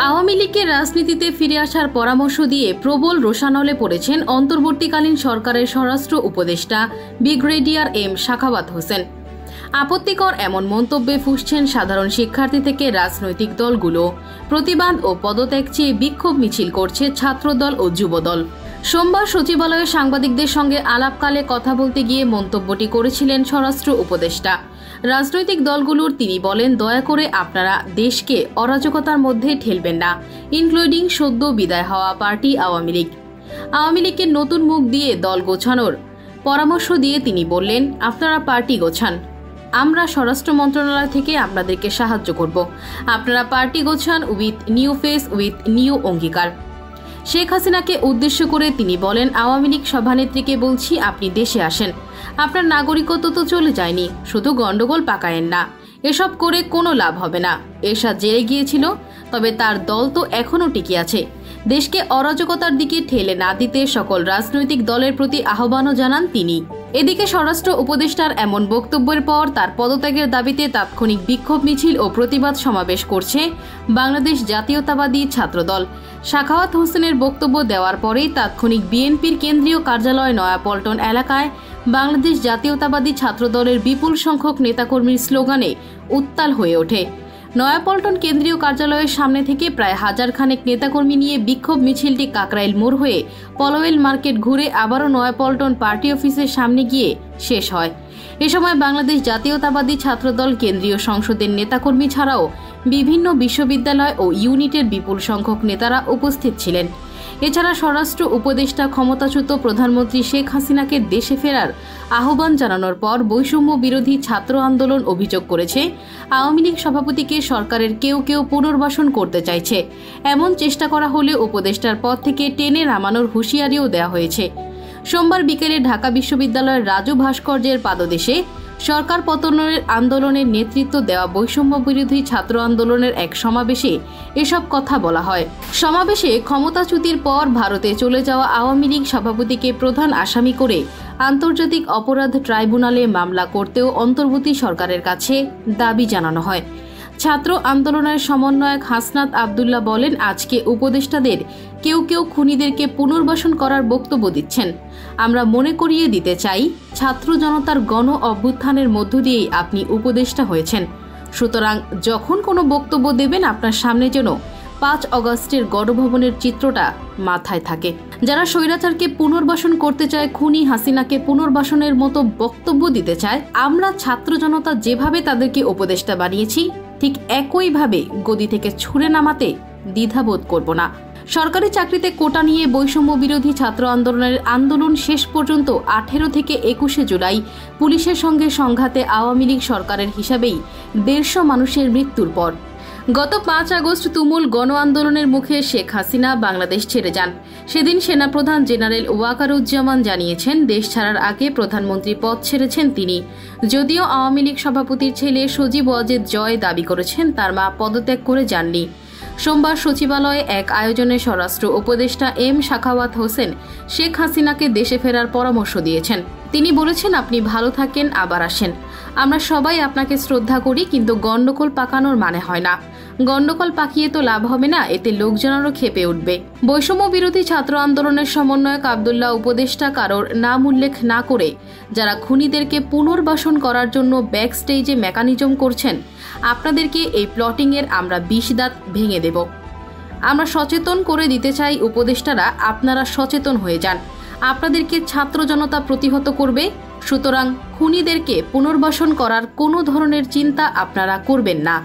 আওয়ামী লীগের রাজনীতিতে ফিরে আসার পরামর্শ দিয়ে প্রবল রোষানলে পড়েছেন অন্তর্বর্তীকালীন সরকারের স্বরাষ্ট্র উপদেষ্টা ব্রিগেডিয়ার এম সাখাওয়াত হোসেন। আপত্তিকর এমন মন্তব্যে ফুঁসছেন সাধারণ শিক্ষার্থী থেকে রাজনৈতিক দলগুলো। প্রতিবাদ ও পদত্যাগ চেয়ে বিক্ষোভ মিছিল করছে ছাত্রদল ও যুবদল। সোমবার সচিবালয়ে সাংবাদিকদের সঙ্গে আলাপকালে কথা বলতে গিয়ে মন্তব্যটি করেছিলেন স্বরাষ্ট্র উপদেষ্টা। রাজনৈতিক দলগুলোর তিনি বলেন, দয়া করে আপনারা দেশকে অরাজকতার মধ্যে ঠেলবেন না, ইনক্লুডিং সদ্য বিদায় হওয়া পার্টি আওয়ামী লীগ। আওয়ামী লীগের নতুন মুখ দিয়ে দল গোছানোর পরামর্শ দিয়ে তিনি বললেন, আপনারা পার্টি গোছান, আমরা স্বরাষ্ট্র মন্ত্রণালয় থেকে আপনাদেরকে সাহায্য করব। আপনারা পার্টি গোছান with new face, with new অঙ্গীকার। শেখ হাসিনাকে উদ্দেশ্য করে তিনি বলেন, আওয়ামী লীগ সভানেত্রীকে বলছি, আপনি দেশে আসেন, আপনার নাগরিকত্ব তো চলে যায়নি, শুধু গন্ডগোল পাকায়েন না। এসব করে কোনো লাভ হবে না। এরশাদ জেলে গিয়েছিল, তবে তার দল তো এখনও টিকে আছে। দেশকে অরাজকতার দিকে ঠেলে না দিতে সকল রাজনৈতিক দলের প্রতি আহ্বানও জানান তিনি। এদিকে স্বরাষ্ট্র উপদেষ্টার এমন বক্তব্যের পর তার পদত্যাগের দাবিতে তাৎক্ষণিক বিক্ষোভ মিছিল ও প্রতিবাদ সমাবেশ করছে বাংলাদেশ জাতীয়তাবাদী ছাত্রদল। সাখাওয়াত হোসেনের বক্তব্য দেওয়ার পরেই তাৎক্ষণিক বিএনপির কেন্দ্রীয় কার্যালয় নয়াপল্টন এলাকায় বাংলাদেশ জাতীয়তাবাদী ছাত্রদলের বিপুল সংখ্যক নেতাকর্মীর স্লোগানে উত্তাল হয়ে ওঠে। নয়াপল্টন কেন্দ্রীয় কার্যালয়ের সামনে থেকে প্রায় হাজারখানেক নেতাকর্মী নিয়ে বিক্ষোভ মিছিলটি কাকরাইল মোড় হয়ে পলোয়েল মার্কেট ঘুরে আবারও নয়াপল্টন পার্টি অফিসের সামনে গিয়ে শেষ হয়। এ সময় বাংলাদেশ জাতীয়তাবাদী ছাত্রদল কেন্দ্রীয় সংসদের নেতাকর্মী ছাড়াও বিভিন্ন বিশ্ববিদ্যালয় ও ইউনিটের বিপুল সংখ্যক নেতারা উপস্থিত ছিলেন। এছাড়া স্বরাষ্ট্র উপদেষ্টা ক্ষমতাচ্যুত প্রধানমন্ত্রী শেখ হাসিনাকে দেশে ফেরার আহ্বান জানানোর পর বৈষম্য বিরোধী ছাত্র আন্দোলন অভিযোগ করেছে, আওয়ামী লীগ সভাপতিকে সরকারের কেউ কেউ পুনর্বাসন করতে চাইছে। এমন চেষ্টা করা হলে উপদেষ্টার পদ থেকে টেনে নামানোর হুঁশিয়ারিও দেওয়া হয়েছে। সোমবার বিকেলে ঢাকা বিশ্ববিদ্যালয়ের রাজু ভাস্কর্যের পাদদেশে সরকার পতনের আন্দোলনের নেতৃত্ব দেওয়া বৈষম্য বিরোধী ছাত্র আন্দোলনের এক সমাবেশে এসব কথা বলা হয়। সমাবেশে ক্ষমতাচ্যুতির পর ভারতে চলে যাওয়া আওয়ামী লীগ সভাপতিকে প্রধান আসামি করে আন্তর্জাতিক অপরাধ ট্রাইব্যুনালে মামলা করতেও অন্তর্বর্তী সরকারের কাছে দাবি জানানো হয়। ছাত্র আন্দোলনের সমন্বয়ক হাসনাত আবদুল্লাহ বলেন, আজকে উপদেষ্টাদের কেউ কেউ খুনিদেরকে পুনর্বাসন করার বক্তব্য দিচ্ছেন। আমরা মনে করিয়ে দিতে চাই, ছাত্র জনতার গণ অভ্যুত্থানের মধ্য দিয়েই আপনি উপদেষ্টা হয়েছেন। সুতরাং যখন কোনো বক্তব্য দেবেন, আপনার সামনে যেন 5 অগস্টের গণভবনের চিত্রটা মাথায় থাকে। যারা স্বৈরাচারকে পুনর্বাসন করতে চায়, খুনি হাসিনাকে পুনর্বাসনের মতো বক্তব্য দিতে চায়, আমরা ছাত্র জনতা যেভাবে তাদেরকে উপদেষ্টা বানিয়েছি, ঠিক একইভাবে গদি থেকে ছুঁড়ে নামাতে দ্বিধাবোধ করব না। সরকারি চাকরিতে কোটা নিয়ে বৈষম্য বিরোধী ছাত্র আন্দোলন শেষ পর্যন্ত 18 থেকে 21 জুলাই পুলিশের সঙ্গে সংঘাতে আওয়ামী লীগ সরকারের হিসাবেই 150 মানুষের মৃত্যুর পর গত 5 আগস্ট তুমুল গণ আন্দোলনের মুখে শেখ হাসিনা বাংলাদেশ ছেড়ে যান। সেদিন সেনাপ্রধান জেনারেল ওয়াকারুজ্জামান জানিয়েছেন, দেশ ছাড়ার আগে প্রধানমন্ত্রী পদ ছেড়েছেন তিনি। যদিও আওয়ামী লীগ সভাপতির ছেলে সজীব ওয়াজেদ জয় দাবি করেছেন তার মা পদত্যাগ করে যাননি। সোমবার সচিবালয়ে এক আয়োজনে স্বরাষ্ট্র উপদেষ্টা এম সাখাওয়াত হোসেন শেখ হাসিনাকে দেশে ফেরার পরামর্শ দিয়েছেন। তিনি বলেছেন, আপনি ভালো থাকেন, আবার আসেন। আমরা সবাই আপনাকে শ্রদ্ধা করি, কিন্তু গন্ডগোল পাকানোর মানে হয় না। গন্ডগোল পাকিয়ে তো লাভ হবে না, এতে লোকজনেরও ক্ষেপে উঠবে। বৈষম্য বিরোধী ছাত্র আন্দোলনের সমন্বয়ক আবদুল্লাহ উপদেষ্টা কারোর নাম উল্লেখ না করে যারা খুনিদেরকে পুনর্বাসন করার জন্য ব্যাক স্টেজে মেকানিজম করছেন, আপনাদেরকে এই প্লটিংয়ের আমরা 20 দাঁত ভেঙে দেব। আমরা সচেতন করে দিতে চাই, উপদেষ্টারা আপনারা সচেতন হয়ে যান। আপনাদেরকে ছাত্র জনতা প্রতিহত করবে, সুতরাং খুনিদেরকে পুনর্বাসন করার কোনো ধরনের চিন্তা আপনারা করবেন না।